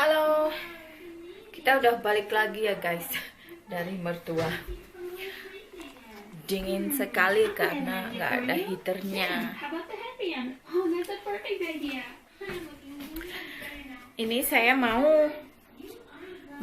Halo, kita udah balik lagi ya guys dari mertua. Dingin sekali karena nggak ada heaternya. Ini saya mau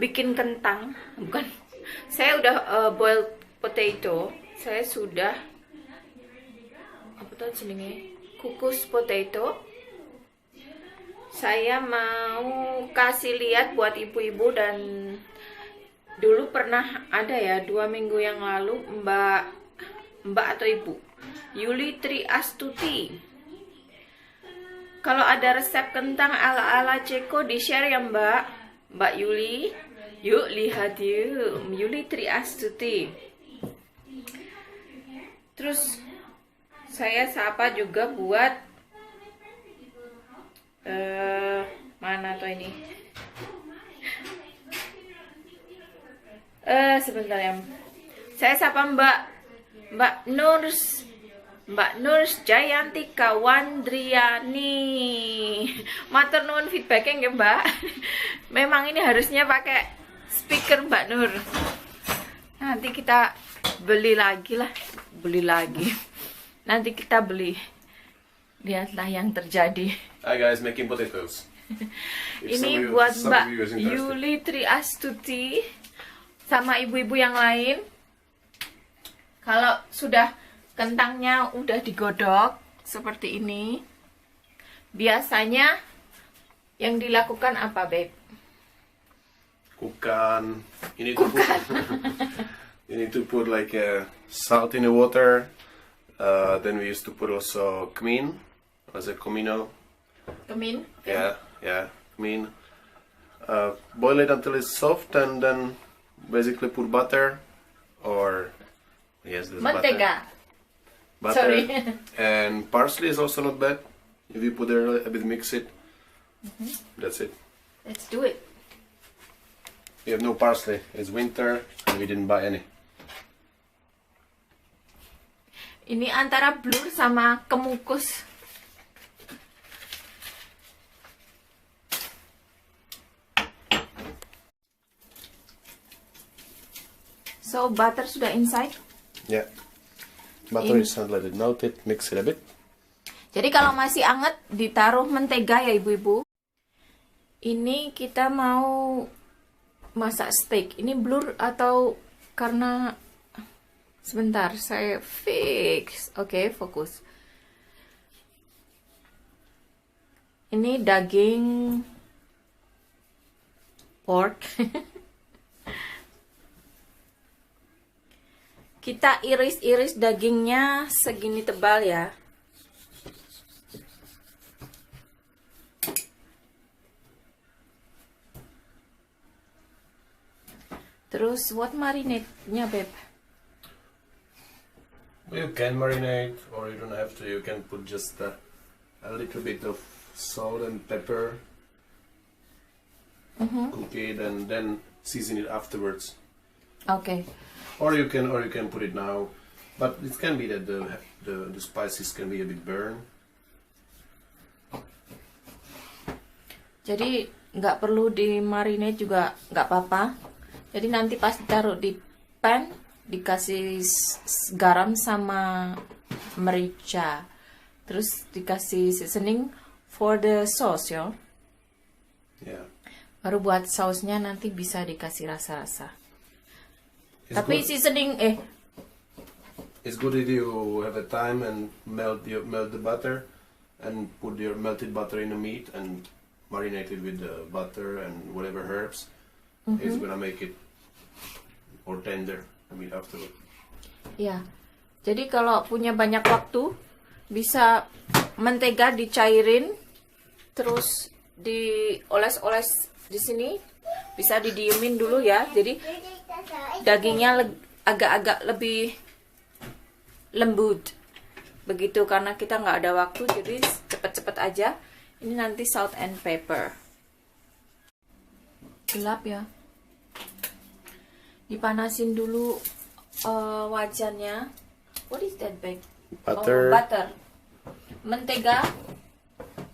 bikin kentang, bukan? Saya udah boiled potato. Saya sudah apa tuh jenenge? Kukus potato. Saya mau kasih lihat buat ibu-ibu, dan dulu pernah ada ya 2 minggu yang lalu mbak atau ibu Yuli Tri Astuti, kalau ada resep kentang ala-ala Ceko di share ya Mbak Yuli. Yuk lihat yuk, Yuli Tri Astuti. Terus saya sapa juga buat mana tuh ini? Sebentar ya. Saya sapa Mbak Nurs Jayantika Wandriani. Matur nuwun feedbacknya nggih Mbak. Memang ini harusnya pakai speaker Mbak Nur. Nanti kita beli lagi. Nanti kita beli. Lihatlah yang terjadi. Hi guys, making potatoes. Ini buat Mbak Yuli Tri Astuti sama ibu-ibu yang lain. Kalau sudah kentangnya udah digodok seperti ini, biasanya yang dilakukan apa, Beb? Kukan. You need to put like salt in the water. Then we used to put also cumin as a comino. Cumin? Yeah, cumin. Boil it until it's soft, and then basically put butter or yes, there's Mentega. butter. Sorry. And parsley is also not bad. If you put there a bit, mix it. That's it. Let's do it. We have no parsley. It's winter and we didn't buy any. Ini antara blur sama kemukus. So butter sudah inside. Yeah. Butter is not, let it melt it, mix it a bit. Jadi kalau masih anget ditaruh mentega ya ibu-ibu. Ini kita mau masak steak. Ini blur atau karena sebentar saya fix. Oke, fokus. Ini daging pork. Kita iris-iris dagingnya segini tebal ya. Terus what marinade-nya, Beb? You can marinate, or you don't have to. You can put just a little bit of salt and pepper, cook it, and then season it afterwards. Oke. Or you can put it now, but it can be that the spices can be a bit burn. Jadi nggak perlu di marinate juga nggak apa-apa. Jadi nanti pas ditaruh di pan dikasih garam sama merica, terus dikasih seasoning for the sauce ya. Yeah. Baru buat sausnya nanti bisa dikasih rasa-rasa. It's Tapi good. seasoning It's good if you have a time and melt the butter and put your melted butter in the meat and marinate it with the butter and whatever herbs. It's gonna make it more tender. I mean afterward. ya. Jadi kalau punya banyak waktu bisa mentega dicairin terus dioles-oles di sini. Bisa didiemin dulu ya. Jadi dagingnya agak-agak lebih lembut begitu, karena kita nggak ada waktu, jadi cepet-cepet aja. Ini nanti salt and pepper. Gelap ya. Dipanasin dulu wajannya. What is that, bag? Butter. Butter. Mentega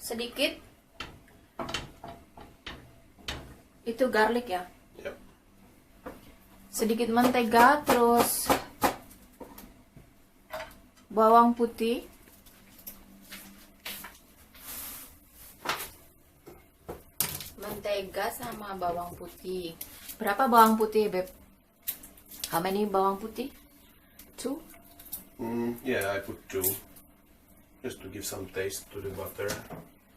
sedikit. Itu garlic ya. Yep. Sedikit mentega, terus bawang putih. Mentega sama bawang putih. Berapa bawang putih, Beb? How many bawang putih? 2? Yeah, I put 2. Just to give some taste to the butter.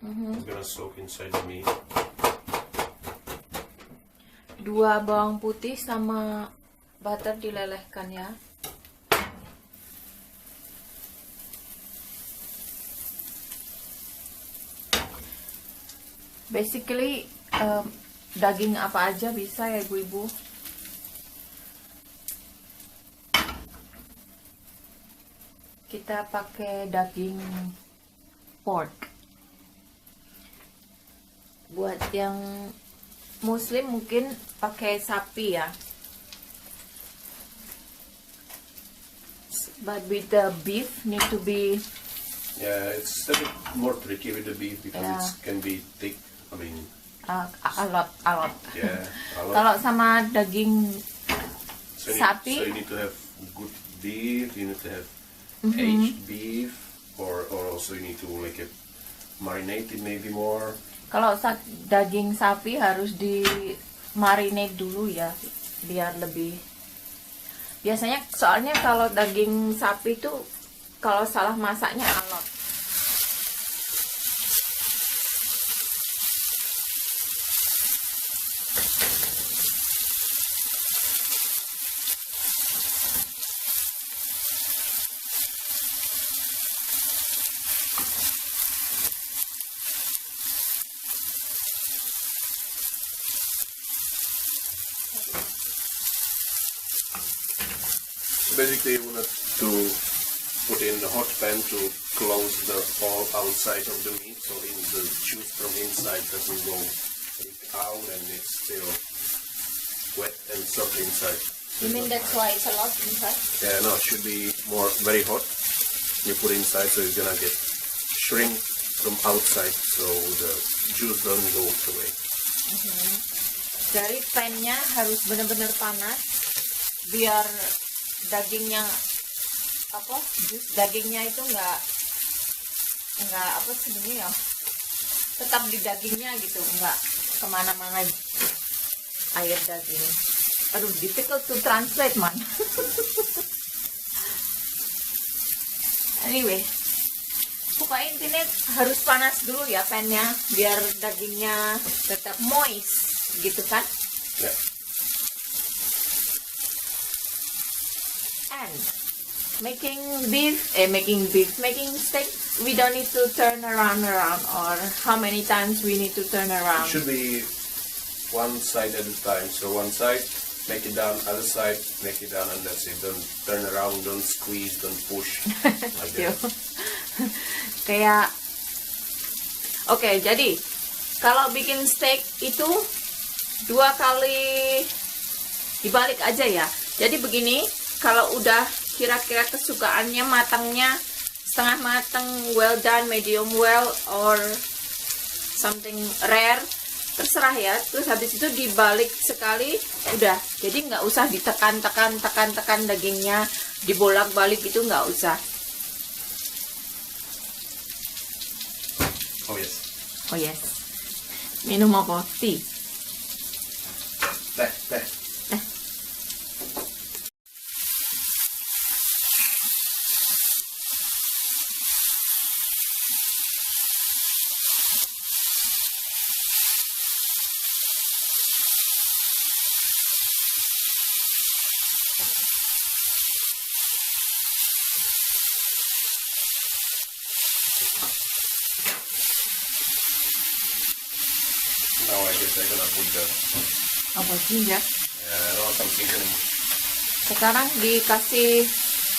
It's gonna soak inside the meat. 2 bawang putih sama butter dilelehkan ya. Basically daging apa aja bisa ya ibu-ibu. Kita pakai daging pork. Buat yang muslim mungkin pakai sapi ya. But with the beef need to be Yeah, it's a bit more tricky with the beef because Yeah. it can be thick. I mean, a lot. yeah, a lot. Kalau sama daging So sapi? You need to have good beef. You need to have aged beef, or also you need to make it marinated maybe more. kalau daging sapi harus di marinate dulu ya, biar lebih. Biasanya soalnya kalau daging sapi itu kalau salah masaknya alot. So basically, you want to put in the hot pan to close the all outside of the meat, so the juice from inside doesn't go leak out, and it's still wet and soft inside. You mean that's why it's a lot inside? Yeah, no, it should be very hot. You put inside, so it's gonna get shrink from outside, so the juice doesn't go away. Dari pannya harus benar-benar panas biar dagingnya dagingnya itu nggak apa sebenarnya ya, tetap di dagingnya gitu, nggak kemana-mana air daging. Aduh, difficult to translate man. Anyway, pokoknya intinya harus panas dulu ya pannya biar dagingnya tetap moist gitu kan. Yeah. And making steak, we don't need to turn around, or how many times we need to turn It around. should be one side at a time. So one side, make it down, other side, make it down, and that's it. Don't turn around, don't squeeze, don't push. Like that. Kayak oke, jadi kalau bikin steak itu 2 kali dibalik aja ya. Jadi begini, kalau udah kira-kira kesukaannya matangnya setengah matang, well done, medium well, or something rare, terserah ya. Terus habis itu dibalik sekali, udah. Jadi nggak usah ditekan dagingnya, dibolak-balik itu nggak usah. Oh yes. Oh yes. Minum apa? Tea. Teh. Now I guess I'm gonna put the Apa ginger? some seasoning. Sekarang dikasih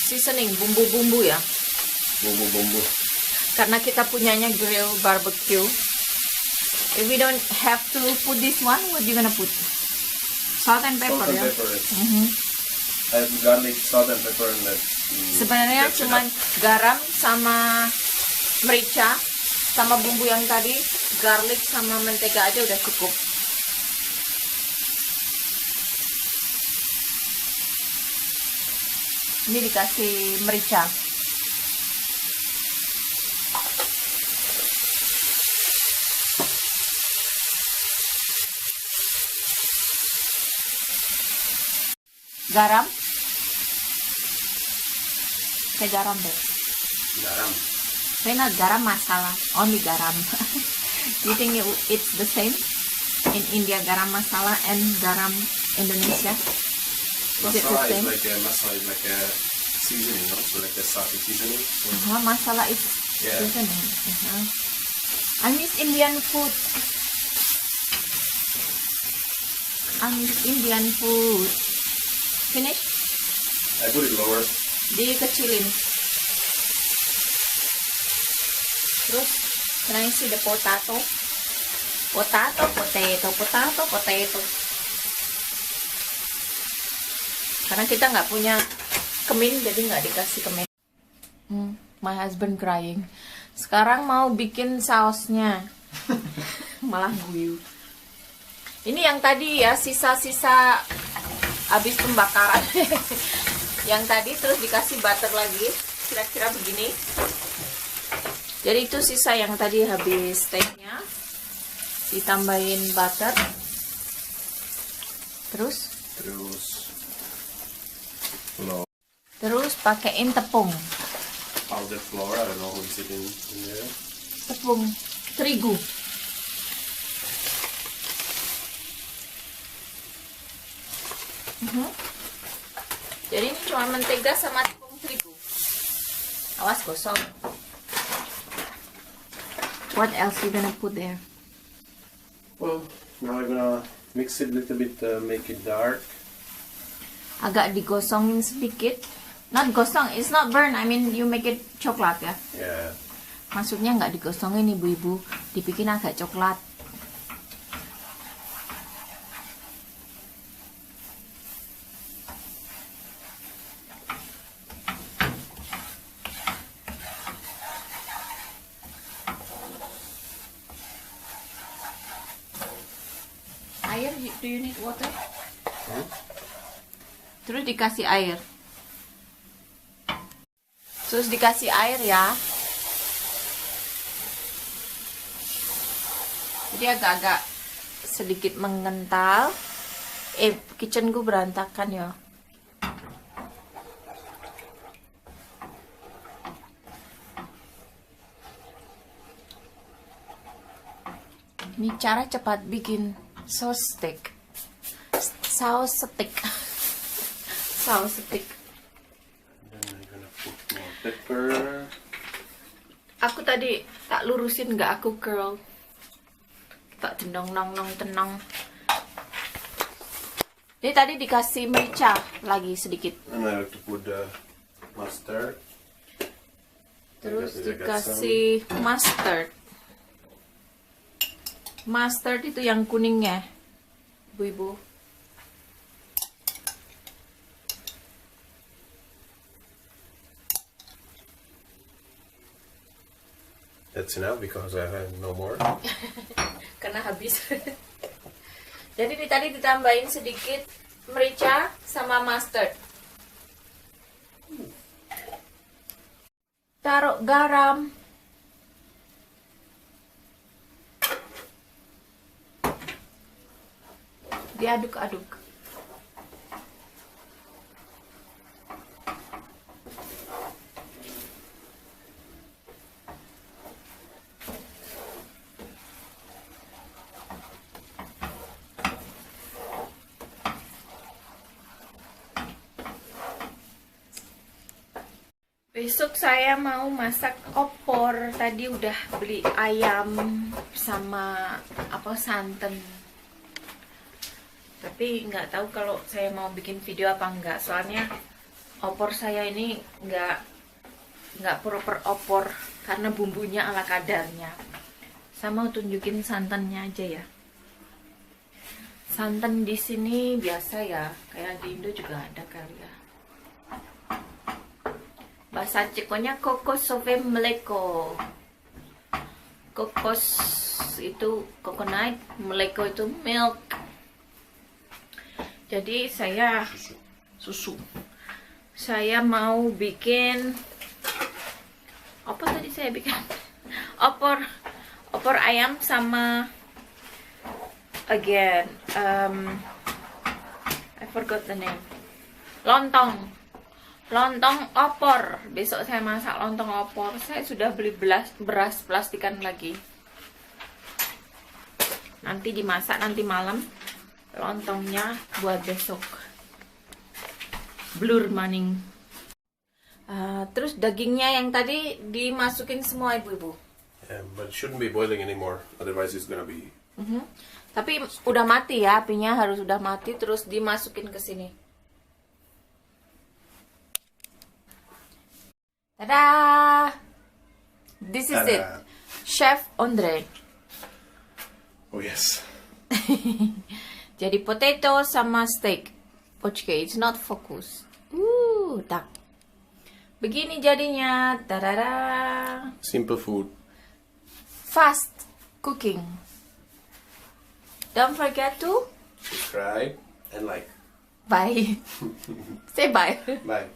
seasoning, bumbu-bumbu ya. Bumbu. Karena kita punyanya grill barbecue. If we don't have to put this one, what you gonna put? Salt and pepper Salt and ya. pepper. I have garlic, salt and pepper, and that. Sebenarnya that's cuman enough. garam sama merica sama bumbu yang tadi, garlic sama mentega aja udah cukup. Ini dikasih merica. Garam. Kayak garam deh. Garam. Not garam masala, only garam. Do you think it's the same in India, garam masala and garam Indonesia? Is it the Masala same? is like a seasoning, no? So like a safi seasoning. Masala is Yeah. seasoning. I miss Indian food. I miss Indian food. Finish? I put it lower. Dikecilin. Terus, can I see the potato? Potato. Karena kita nggak punya kemin, jadi nggak dikasih kemin. My husband crying. Sekarang mau bikin sausnya. Malah guyu. Ini yang tadi ya, sisa-sisa habis pembakaran. Yang tadi terus dikasih butter lagi. Kira-kira begini. Jadi itu sisa yang tadi habis steaknya, ditambahin butter, terus flour. Terus pakein tepung, Powdered flour. I don't know how it's in there. tepung terigu. Jadi ini cuma mentega sama tepung terigu. Awas gosong. What else you gonna put there? Well, now I'm gonna mix it a little bit, make it dark. Agak digosongin sedikit. Not gosong, it's not burn. I mean you make it coklat ya. Yeah. Maksudnya nggak digosongin ibu-ibu, dibikin agak coklat. Air, do you need water? Terus dikasih air. Terus dikasih air ya. Jadi agak-agak sedikit mengental. Kitchenku berantakan ya. Ini cara cepat bikin saus steak. Saus steak. Saus steak. Then I'm gonna put more pepper. Aku tadi tak lurusin, nggak aku curl. Tak tenang. Ini tadi dikasih merica lagi sedikit. And I have to put the mustard. Terus I got dikasih mustard. Mustard itu yang kuningnya, ibu-ibu. That's enough because I have no more. Karena habis. Jadi ini tadi ditambahin sedikit merica sama mustard. Taruh garam. Diaduk-aduk. Besok saya mau masak opor. Tadi udah beli ayam sama santan. Tapi nggak tahu kalau saya mau bikin video apa enggak. Soalnya opor saya ini nggak proper opor karena bumbunya ala kadarnya. Saya mau tunjukin santannya aja ya. Santan di sini biasa ya, kayak di Indo juga ada kali ya. Bahasa Cekonya kokosové mleko. Kokos itu coconut, mleko itu milk. Jadi saya susu. Saya mau bikin apa tadi saya bikin? Opor ayam sama again I forgot the name. Lontong opor. Besok saya masak lontong opor. Saya sudah beli beras plastikan lagi. Nanti dimasak nanti malam. Lontongnya buat besok. Blur maning. Terus dagingnya yang tadi dimasukin semua ibu-ibu. Yeah, but it shouldn't be boiling anymore. Otherwise, it's gonna be. Tapi udah mati ya, apinya harus udah mati. Terus dimasukin ke sini. Tada! This is it. Tada. Chef Andre. Oh yes. Jadi potato sama steak. Oke, it's not focus. Tak. Begini jadinya. Tadada. Simple food. Fast cooking. Don't forget to Subscribe and like. bye. Say bye. Bye.